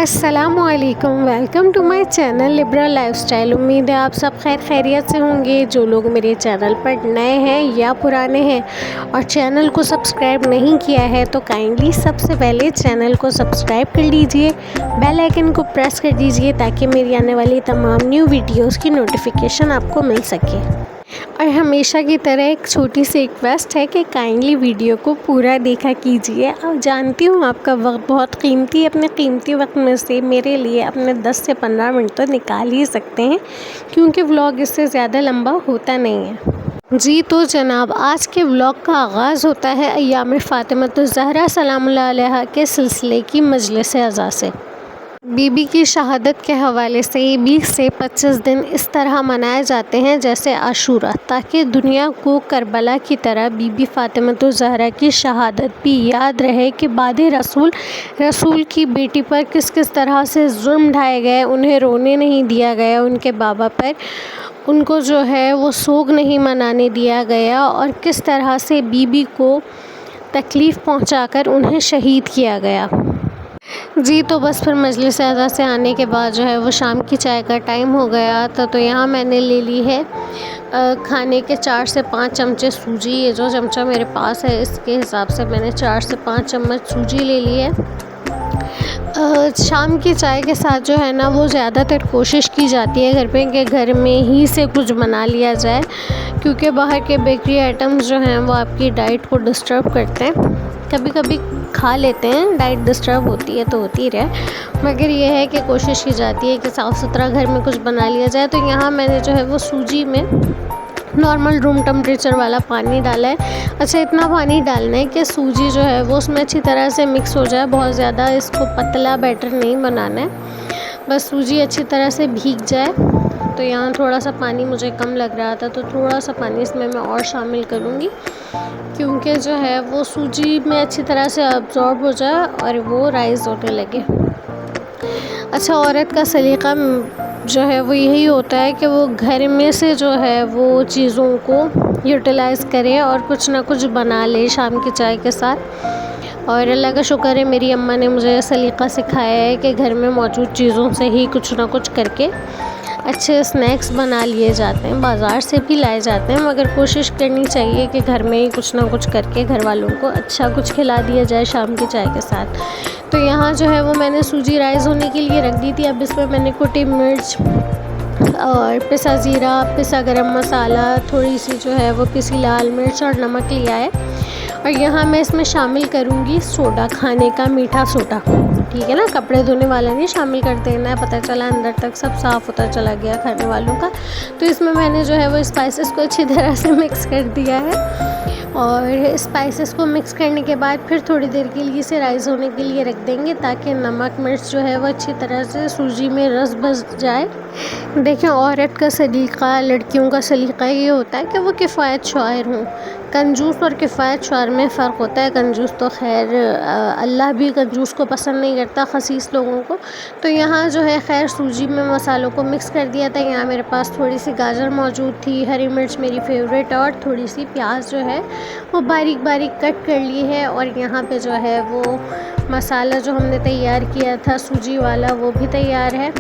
अस्सलामुअलैकुम, welcome to my channel Libra lifestyle. उम्मीद है आप सब खैर खैरियत से होंगे। जो लोग मेरे चैनल पर नए हैं या पुराने हैं और चैनल को सब्सक्राइब नहीं किया है तो काइंडली सबसे पहले चैनल को सब्सक्राइब कर लीजिए, बेल आइकन को प्रेस कर दीजिए ताकि मेरी आने वाली तमाम न्यू वीडियोज़ की नोटिफिकेशन आपको मिल सके। और हमेशा की तरह एक छोटी सी रिक्वेस्ट है कि काइंडली वीडियो को पूरा देखा कीजिए। अब जानती हूँ आपका वक्त बहुत कीमती है, अपने कीमती वक्त में से मेरे लिए अपने 10 से 15 मिनट तो निकाल ही सकते हैं, क्योंकि व्लॉग इससे ज़्यादा लंबा होता नहीं है। जी तो जनाब, आज के व्लॉग का आगाज़ होता है अय्याम फ़ातिमतुज़ ज़हरा सलामुल्लाह अलैहा के सिलसिले की मजलिस अज़ा से। बीबी की शहादत के हवाले से 20 से 25 दिन इस तरह मनाए जाते हैं जैसे आशूरा, ताकि दुनिया को करबला की तरह बीबी फ़ातिमतुज़ ज़हरा की शहादत भी याद रहे कि बाद रसूल की बेटी पर किस किस तरह से जुल्म ढाए गए, उन्हें रोने नहीं दिया गया, उनके बाबा पर उनको जो है वो सोग नहीं मनाने दिया गया और किस तरह से बीबी को तकलीफ़ पहुंचाकर उन्हें शहीद किया गया। जी तो बस फिर मजलिस अज़ा से आने के बाद जो है वो शाम की चाय का टाइम हो गया था। तो यहाँ मैंने ले ली है खाने के 4 से 5 चमचे सूजी। ये जो चमचा मेरे पास है इसके हिसाब से मैंने 4 से 5 चम्मच सूजी ले ली है। शाम की चाय के साथ जो है ना वो ज़्यादातर कोशिश की जाती है घर पे कि घर में ही से कुछ बना लिया जाए, क्योंकि बाहर के बेकरी आइटम्स जो हैं वो आपकी डाइट को डिस्टर्ब करते हैं। कभी कभी खा लेते हैं, डाइट डिस्टर्ब होती है तो होती रहे, मगर ये है कि कोशिश की जाती है कि साफ़ सुथरा घर में कुछ बना लिया जाए। तो यहाँ मैंने जो है वो सूजी में नॉर्मल रूम टेम्परेचर वाला पानी डाला है। अच्छा, इतना पानी डालना है कि सूजी जो है वो उसमें अच्छी तरह से मिक्स हो जाए, बहुत ज़्यादा इसको पतला बैटर नहीं बनाना है, बस सूजी अच्छी तरह से भीग जाए। तो यहाँ थोड़ा सा पानी मुझे कम लग रहा था तो थोड़ा सा पानी इसमें मैं और शामिल करूँगी, क्योंकि जो है वो सूजी में अच्छी तरह से अब्ज़ॉर्ब हो जाए और वो राइज़ होने लगे। अच्छा, औरत का सलीक़ा जो है वो यही होता है कि वो घर में से जो है वो चीज़ों को यूटिलाइज़ करे और कुछ ना कुछ बना ले शाम की चाय के साथ। और अल्लाह का शुक्र है मेरी अम्मा ने मुझे सलीक़ा सिखाया है कि घर में मौजूद चीज़ों से ही कुछ ना कुछ करके अच्छे स्नैक्स बना लिए जाते हैं। बाज़ार से भी लाए जाते हैं, मगर कोशिश करनी चाहिए कि घर में ही कुछ ना कुछ करके घर वालों को अच्छा कुछ खिला दिया जाए शाम की चाय के साथ। तो यहाँ जो है वो मैंने सूजी राइज़ होने के लिए रख दी थी। अब इसमें मैंने कुटी मिर्च और पिसा ज़ीरा, पिसा गरम मसाला, थोड़ी सी जो है वो पिसी लाल मिर्च और नमक लिया है। और यहाँ मैं इसमें शामिल करूँगी सोडा, खाने का मीठा सोडा, ठीक है ना, कपड़े धोने वाला नहीं शामिल कर देना है। पता चला अंदर तक सब साफ़ होता चला गया खाने वालों का। तो इसमें मैंने जो है वो स्पाइसेस को अच्छी तरह से मिक्स कर दिया है। और स्पाइसेस को मिक्स करने के बाद फिर थोड़ी देर के लिए इसे राइज़ होने के लिए रख देंगे, ताकि नमक मिर्च जो है वो अच्छी तरह से सूजी में रस बस जाए। देखिए, औरत का सलीक़ा, लड़कियों का सलीक़ा ये होता है कि वो किफ़ायत शायर हों। कंजूस और किफ़ायत शायर में फ़र्क होता है। कंजूस तो खैर अल्लाह भी कंजूस को पसंद नहीं करता, खसीस लोगों को। तो यहाँ जो है खैर सूजी में मसालों को मिक्स कर दिया था। यहाँ मेरे पास थोड़ी सी गाजर मौजूद थी, हरी मिर्च मेरी फेवरेट है, और थोड़ी सी प्याज जो है वो बारीक बारीक कट कर ली है। और यहाँ पे जो है वो मसाला जो हमने तैयार किया था सूजी वाला वो भी तैयार है।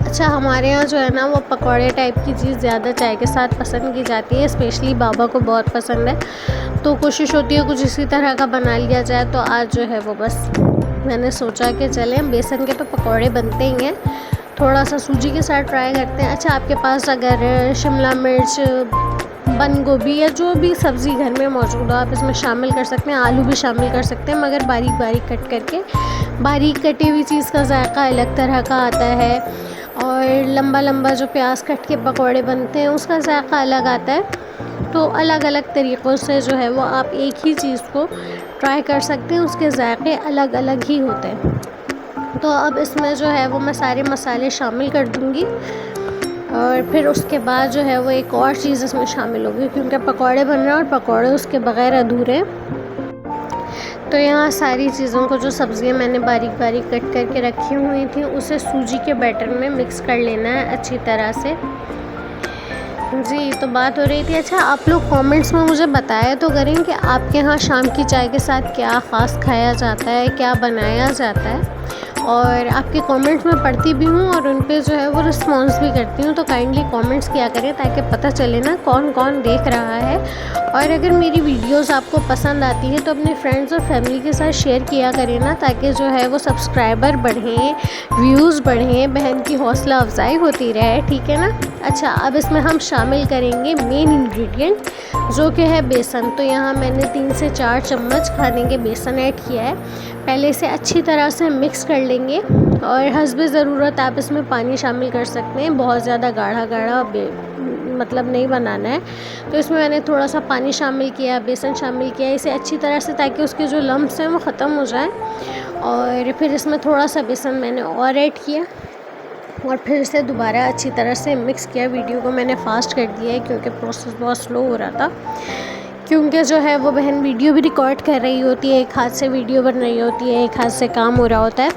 अच्छा, हमारे यहाँ जो है ना वो पकौड़े टाइप की चीज़ ज़्यादा चाय के साथ पसंद की जाती है, स्पेशली बाबा को बहुत पसंद है। तो कोशिश होती है कुछ इसी तरह का बना लिया जाए। तो आज जो है वो बस मैंने सोचा कि चलें, बेसन के तो पकौड़े बनते ही हैं, थोड़ा सा सूजी के साथ ट्राई करते हैं। अच्छा, आपके पास अगर शिमला मिर्च, बंद गोभी या जो भी सब्ज़ी घर में मौजूद हो आप इसमें शामिल कर सकते हैं, आलू भी शामिल कर सकते हैं, मगर बारीक बारीक कट करके। बारीक कटी हुई चीज़ का जायका अलग तरह का आता है, और लंबा लंबा जो प्याज कट के पकौड़े बनते हैं उसका जायका अलग आता है। तो अलग अलग तरीक़ों से जो है वो आप एक ही चीज़ को ट्राई कर सकते हैं, उसके जायके अलग अलग ही होते हैं। तो अब इसमें जो है वो मैं सारे मसाले शामिल कर दूँगी, और फिर उसके बाद जो है वो एक और चीज़ इसमें शामिल होगी, क्योंकि पकौड़े बन रहे हैं और पकौड़े उसके बग़ैर अधूरे हैं। तो यहाँ सारी चीज़ों को, जो सब्ज़ियाँ मैंने बारीक बारीक कट करके रखी हुई थी, उसे सूजी के बैटर में मिक्स कर लेना है अच्छी तरह से। जी तो बात हो रही थी। अच्छा, आप लोग कमेंट्स में मुझे बताया तो करें कि आपके यहाँ शाम की चाय के साथ क्या ख़ास खाया जाता है, क्या बनाया जाता है। और आपके कमेंट्स मैं पढ़ती भी हूँ और उन पे जो है वो रिस्पॉन्स भी करती हूँ। तो काइंडली कमेंट्स किया करें ताकि पता चले ना कौन कौन देख रहा है। और अगर मेरी वीडियोस आपको पसंद आती है तो अपने फ्रेंड्स और फैमिली के साथ शेयर किया करें ना, ताकि जो है वो सब्सक्राइबर बढ़ें, व्यूज़ बढ़ें, बहन की हौसला अफजाई होती रहे, ठीक है ना। अच्छा, अब इसमें हम शामिल करेंगे मेन इंग्रेडिएंट जो कि है बेसन। तो यहाँ मैंने 3 से 4 चम्मच खाने के बेसन ऐड किया है। पहले इसे अच्छी तरह से मिक्स कर लेंगे और हस्बे ज़रूरत आप इसमें पानी शामिल कर सकते हैं। बहुत ज़्यादा गाढ़ा गाढ़ा मतलब नहीं बनाना है। तो इसमें मैंने थोड़ा सा पानी शामिल किया, बेसन शामिल किया, इसे अच्छी तरह से, ताकि उसके जो लम्ब्स हैं वो ख़त्म हो जाएं। और फिर इसमें थोड़ा सा बेसन मैंने और ऐड किया और फिर इसे दोबारा अच्छी तरह से मिक्स किया। वीडियो को मैंने फास्ट कर दिया है क्योंकि प्रोसेस बहुत स्लो हो रहा था, क्योंकि जो है वो बहन वीडियो भी रिकॉर्ड कर रही होती है, एक हाथ से वीडियो बन रही होती है, एक हाथ से काम हो रहा होता है।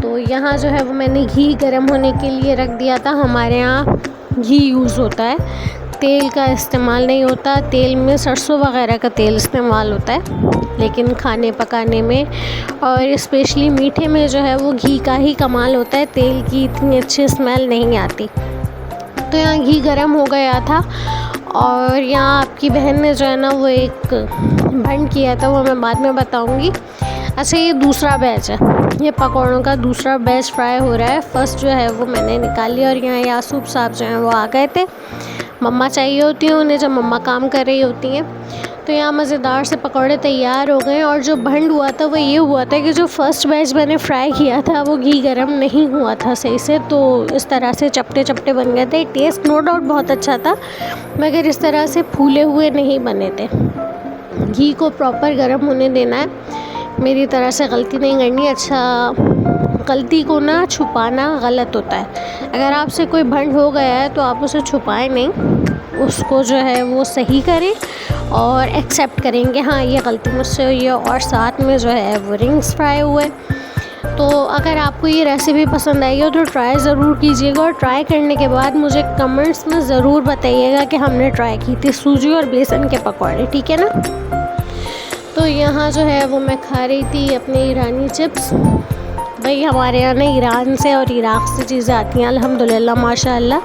तो यहाँ जो है वो मैंने घी गर्म होने के लिए रख दिया था। हमारे यहाँ घी यूज़ होता है, तेल का इस्तेमाल नहीं होता। तेल में सरसों वगैरह का तेल इस्तेमाल होता है, लेकिन खाने पकाने में और स्पेशली मीठे में जो है वो घी का ही कमाल होता है, तेल की इतनी अच्छी स्मेल नहीं आती। तो यहाँ घी गर्म हो गया था और यहाँ आपकी बहन ने जो है ना वो एक भंड किया था, वो मैं बाद में बताऊँगी। अच्छा, ये दूसरा बैच है, ये पकौड़ों का दूसरा बैच फ्राई हो रहा है। फर्स्ट जो है वो मैंने निकाल लिया और यहाँ यासूब साहब जो हैं वो आ गए थे। मम्मा चाहिए होती हैं उन्हें जब मम्मा काम कर रही होती हैं। तो यहाँ मज़ेदार से पकौड़े तैयार हो गए। और जो भंड हुआ था वो ये हुआ था कि जो फ़र्स्ट बैच मैंने फ्राई किया था वो घी गरम नहीं हुआ था सही से, तो इस तरह से चपटे चपटे बन गए थे। टेस्ट नो डाउट बहुत अच्छा था, मगर इस तरह से फूले हुए नहीं बने थे। घी को प्रॉपर गर्म होने देना है, मेरी तरह से गलती नहीं करनी। अच्छा, गलती को ना छुपाना गलत होता है। अगर आपसे कोई भंड हो गया है तो आप उसे छुपाएं नहीं, उसको जो है वो सही करें और एक्सेप्ट करेंगे हाँ ये गलती मुझसे हुई है। और साथ में जो है वो रिंग्स फ्राई हुए। तो अगर आपको ये रेसिपी पसंद आई हो तो ट्राई ज़रूर कीजिएगा और ट्राई करने के बाद मुझे कमेंट्स में ज़रूर बताइएगा कि हमने ट्राई की थी सूजी और बेसन के पकौड़े, ठीक है ना। तो यहाँ जो है वो मैं खा रही थी अपने ईरानी चिप्स। भाई हमारे यहाँ ना ईरान से और इराक़ से चीज़ें आती हैं अल्हम्दुलिल्लाह माशाअल्लाह,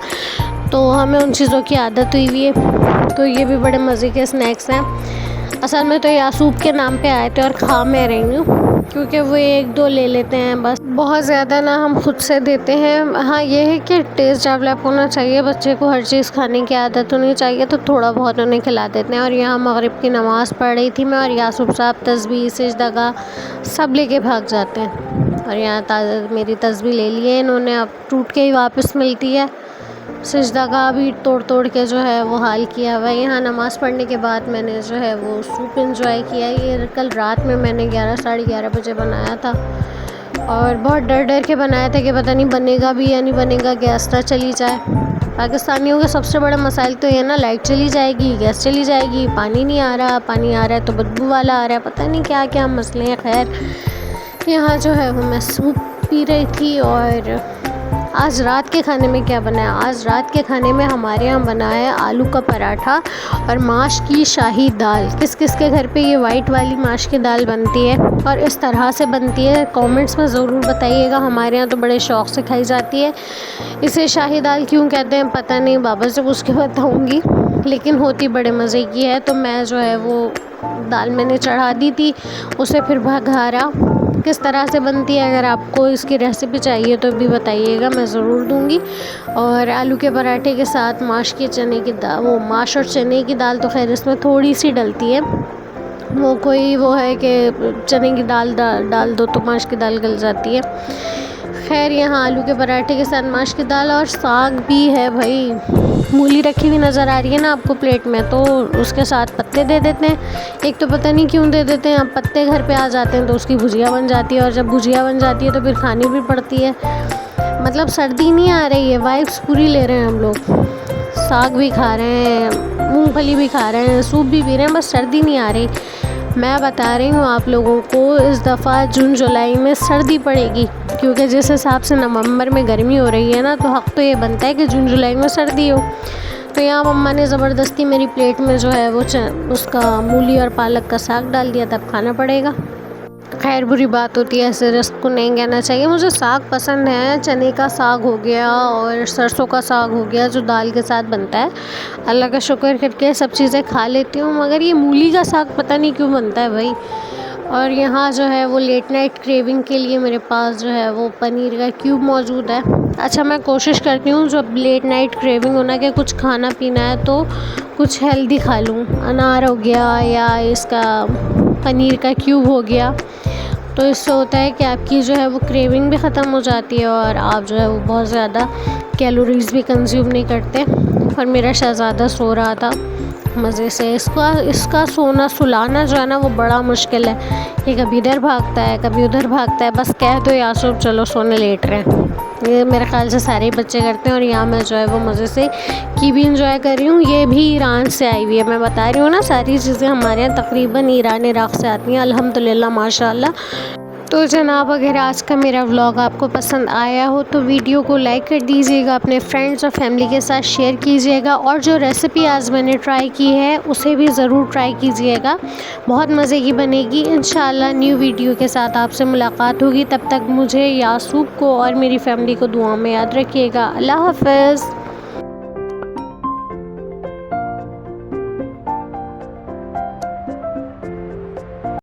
तो हमें उन चीज़ों की आदत हुई हुई है। तो ये भी बड़े मज़े के स्नैक्स हैं। असल में तो यासूब के नाम पे आए थे और खा मैं रही हूँ, क्योंकि वो 1-2 ले लेते हैं बस, बहुत ज़्यादा ना हम खुद से देते हैं। हाँ ये है कि टेस्ट डेवलप होना चाहिए, बच्चे को हर चीज़ खाने की आदत होनी चाहिए, तो थोड़ा बहुत उन्हें खिला देते हैं। और यहाँ मगरिब की नमाज़ पढ़ रही थी मैं और यासूब साहब तस्बीह सिजदा सब लेके भाग जाते हैं। और यहाँ मेरी तस्बीह ले ली है इन्होंने, अब टूट के ही वापस मिलती है। सिजदा का भी तोड़ तोड़ के जो है वो हाल किया हुआ है। यहाँ नमाज़ पढ़ने के बाद मैंने जो है वो सूप इंजॉय किया। ये कल रात में मैंने 11-11:30 बजे बनाया था और बहुत डर डर के बनाया था कि पता नहीं बनेगा भी या नहीं बनेगा, गैस ना चली जाए। पाकिस्तानियों के सबसे बड़ा मसाइल तो ये ना, लाइट चली जाएगी, गैस चली जाएगी, पानी नहीं आ रहा, पानी आ रहा है तो बदबू वाला आ रहा है, पता नहीं क्या क्या मसले हैं। खैर यहाँ जो है वो मैं सूप पी रही थी। और आज रात के खाने में क्या बना है? आज रात के खाने में हमारे यहाँ बना है आलू का पराठा और माश की शाही दाल। किस किस के घर पे ये वाइट वाली माश की दाल बनती है और इस तरह से बनती है, कमेंट्स में ज़रूर बताइएगा। हमारे यहाँ तो बड़े शौक़ से खाई जाती है। इसे शाही दाल क्यों कहते हैं पता नहीं, बाबा से पूछ के बताऊँगी, लेकिन होती बड़े मज़े की है। तो मैं जो है वो दाल मैंने चढ़ा दी थी, उसे फिर भगारा। किस तरह से बनती है अगर आपको इसकी रेसिपी चाहिए तो भी बताइएगा, मैं ज़रूर दूंगी। और आलू के पराठे के साथ माश के चने की दाल, वो माश और चने की दाल तो खैर इसमें थोड़ी सी डलती है, वो कोई वो है कि चने की दाल डाल दो तो माश की दाल गल जाती है। खैर यहाँ आलू के पराठे के साथ माश की दाल और साग भी है। भाई मूली रखी हुई नज़र आ रही है ना आपको प्लेट में, तो उसके साथ पत्ते दे देते हैं। एक तो पता नहीं क्यों दे देते हैं, अब पत्ते घर पे आ जाते हैं तो उसकी भुजिया बन जाती है, और जब भुजिया बन जाती है तो फिर खानी भी पड़ती है। मतलब सर्दी नहीं आ रही है, वाइब्स पूरी ले रहे हैं हम लोग। साग भी खा रहे हैं, मूंगफली भी खा रहे हैं, सूप भी पी रहे हैं, बस सर्दी नहीं आ रही। मैं बता रही हूँ आप लोगों को, इस दफ़ा जून जुलाई में सर्दी पड़ेगी, क्योंकि जिस हिसाब से नवंबर में गर्मी हो रही है ना, तो हक़ तो ये बनता है कि जून जुलाई में सर्दी हो। तो यहाँ मम्मा ने ज़बरदस्ती मेरी प्लेट में जो है वो उसका मूली और पालक का साग डाल दिया, तब खाना पड़ेगा। खैर बुरी बात होती है, ऐसे रिस्क को नहीं कहना चाहिए। मुझे साग पसंद है, चने का साग हो गया और सरसों का साग हो गया जो दाल के साथ बनता है। अल्लाह का शुक्र करके सब चीज़ें खा लेती हूँ, मगर ये मूली का साग पता नहीं क्यों बनता है भाई। और यहाँ जो है वो लेट नाइट क्रेविंग के लिए मेरे पास जो है वो पनीर का क्यूब मौजूद है। अच्छा, मैं कोशिश करती हूँ जब लेट नाइट क्रेविंग होना कि कुछ खाना पीना है तो कुछ हेल्दी खा लूँ। अनार हो गया या इसका पनीर का क्यूब हो गया, तो इससे होता है कि आपकी जो है वो क्रेविंग भी ख़त्म हो जाती है और आप जो है वो बहुत ज़्यादा कैलोरीज़ भी कंज्यूम नहीं करते। और मेरा शहज़ादा सो रहा था मज़े से। इसका सोना सुलाना जो है ना वो बड़ा मुश्किल है। ये कभी इधर भागता है कभी उधर भागता है, बस कह दो यासूब चलो सोने लेट रहे हैं। ये मेरे ख्याल से सारे बच्चे करते हैं। और यहाँ मैं जो है वो मज़े से कीवी इंजॉय कर रही हूँ। ये भी ईरान से आई हुई है। मैं बता रही हूँ ना, सारी चीज़ें हमारे यहाँ तकरीबन ईरान इराक़ से आती हैं अल्हम्दुलिल्लाह माशाल्लाह। तो जनाब, अगर आज का मेरा व्लॉग आपको पसंद आया हो तो वीडियो को लाइक कर दीजिएगा, अपने फ्रेंड्स और फैमिली के साथ शेयर कीजिएगा, और जो रेसिपी आज मैंने ट्राई की है उसे भी ज़रूर ट्राई कीजिएगा, बहुत मज़े की बनेगी। इंशाल्लाह न्यू वीडियो के साथ आपसे मुलाकात होगी। तब तक मुझे, यासूब को और मेरी फैमिली को दुआ में याद रखिएगा। अल्लाह हाफ़िज़।